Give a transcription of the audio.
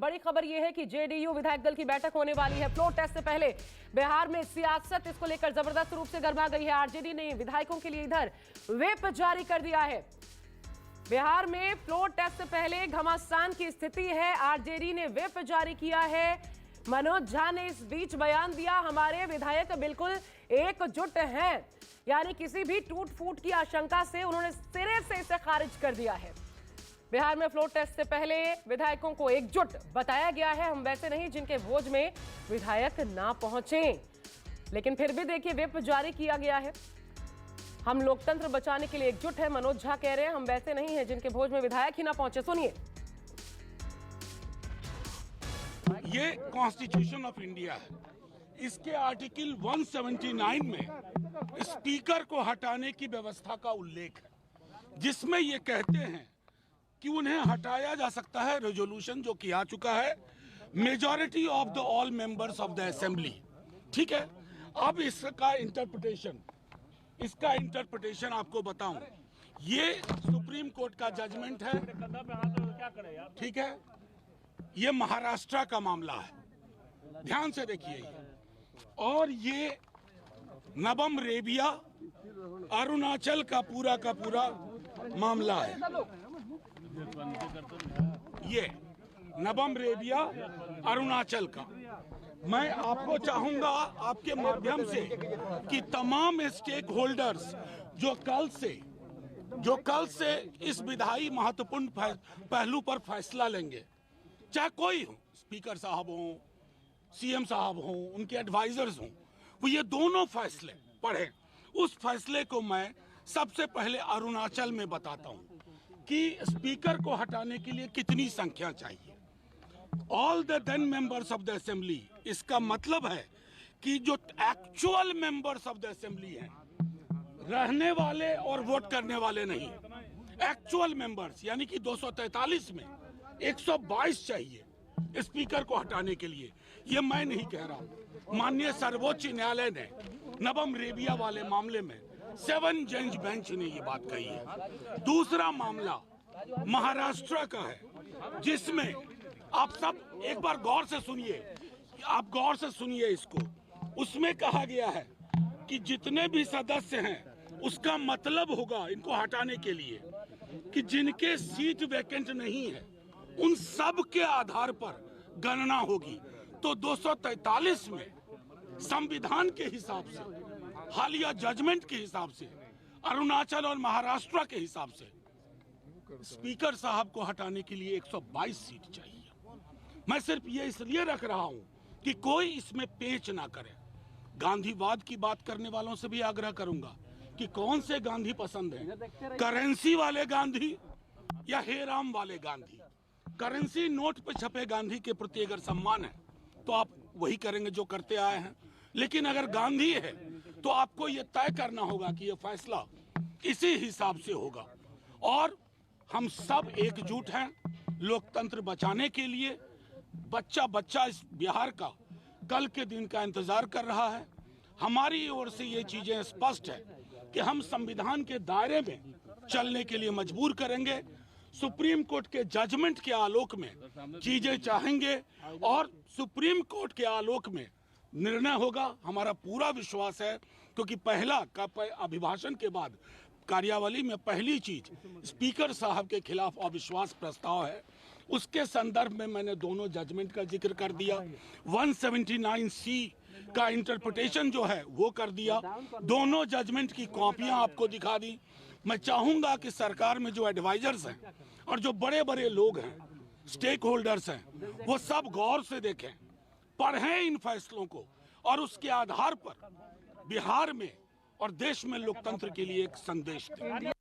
बड़ी खबर यह है कि जेडीयू विधायक दल की बैठक होने वाली है। फ्लोर टेस्ट से पहले बिहार में सियासत इसको लेकर जबरदस्त रूप से गर्मा गई है। आरजेडी ने विधायकों के लिए इधर व्हिप जारी कर दिया है। बिहार में फ्लोर टेस्ट से पहले घमासान की स्थिति है। आरजेडी ने व्हिप जारी किया है। मनोज झा ने इस बीच बयान दिया, हमारे विधायक बिल्कुल एकजुट हैं, यानी किसी भी टूट फूट की आशंका से उन्होंने सिरे से इसे खारिज कर दिया है। बिहार में फ्लोर टेस्ट से पहले विधायकों को एकजुट बताया गया है। हम वैसे नहीं जिनके भोज में विधायक ना पहुंचे, लेकिन फिर भी देखिए व्हिप जारी किया गया है। हम लोकतंत्र बचाने के लिए एकजुट है, मनोज झा कह रहे हैं। हम वैसे नहीं है जिनके भोज में विधायक ही ना पहुंचे। सुनिए। ये कॉन्स्टिट्यूशन ऑफ इंडिया है। इसके आर्टिकल 179 में स्पीकर को हटाने की व्यवस्था का उल्लेख है, जिसमें ये कहते हैं कि उन्हें हटाया जा सकता है, रेजोल्यूशन जो किया चुका है, majority of the all members of the assembly. ठीक है, अब इसका इंटरप्रिटेशन आपको बताऊं। ये सुप्रीम कोर्ट का जजमेंट है, ठीक है। ये महाराष्ट्र का मामला है, ध्यान से देखिए। और ये नबम रेबिया अरुणाचल का पूरा मामला है। ये नबम रेबिया अरुणाचल का। मैं आपको चाहूंगा आपके माध्यम से कि तमाम स्टेक होल्डर्स जो कल से इस विधायी महत्वपूर्ण पहलू पर फैसला लेंगे, चाहे कोई हो, स्पीकर साहब हों, सीएम साहब हों, उनके एडवाइजर्स हों, वो ये दोनों फैसले पढ़ें। उस फैसले को मैं सबसे पहले अरुणाचल में बताता हूं कि स्पीकर को हटाने के लिए कितनी संख्या चाहिए। All the 10 members of the assembly, इसका मतलब है कि जो actual members of the assembly हैं, रहने वाले और वोट करने वाले नहीं, एक्चुअल मेंबर्स, यानी कि 243 में 122 चाहिए स्पीकर को हटाने के लिए। ये मैं नहीं कह रहा हूं, माननीय सर्वोच्च न्यायालय ने नबम रेबिया वाले मामले में 7 जज बेंच ने ये बात कही है। दूसरा मामला महाराष्ट्र का है, जिसमें आप सब एक बार गौर से सुनिए, इसको। उसमें कहा गया है कि जितने भी सदस्य हैं, उसका मतलब होगा इनको हटाने के लिए कि जिनके सीट वैकेंट नहीं है, उन सब के आधार पर गणना होगी। तो 243 में संविधान के हिसाब से, हालिया जजमेंट के हिसाब से, अरुणाचल और महाराष्ट्र के हिसाब से स्पीकर साहब को हटाने के लिए 122 सीट चाहिए। मैं सिर्फ ये इसलिए रख रहा हूं कि कोई इसमें पेच ना करे। गांधीवाद की बात करने वालों से भी आग्रह करूंगा कि कौन से गांधी पसंद है, करेंसी वाले गांधी या हेराम वाले गांधी। करेंसी नोट पे छपे गांधी के प्रति अगर सम्मान है तो आप वही करेंगे जो करते आए हैं, लेकिन अगर गांधी है तो आपको ये तय करना होगा कि ये फैसला इसी हिसाब से होगा। और हम सब एकजुट हैं लोकतंत्र बचाने के लिए। बच्चा इस बिहार का कल के दिन का इंतजार कर रहा है। हमारी ओर से ये चीजें स्पष्ट है कि हम संविधान के दायरे में चलने के लिए मजबूर करेंगे। सुप्रीम कोर्ट के जजमेंट के आलोक में चीजें चाहेंगे और सुप्रीम कोर्ट के आलोक में निर्णय होगा। हमारा पूरा विश्वास है, क्योंकि पहला का अभिभाषण के बाद कार्यावली में पहली चीज स्पीकर साहब के खिलाफ अविश्वास प्रस्ताव है। उसके संदर्भ में मैंने दोनों जजमेंट का जिक्र कर दिया। 179C का इंटरप्रिटेशन जो है वो कर दिया। दोनों जजमेंट की कॉपियां आपको दिखा दी। मैं चाहूंगा कि सरकार में जो एडवाइजर्स हैं और जो बड़े बड़े लोग हैं, स्टेक होल्डर्स हैं, वो सब गौर से देखें, पढ़ें इन फैसलों को और उसके आधार पर बिहार में और देश में लोकतंत्र के लिए एक संदेश दें।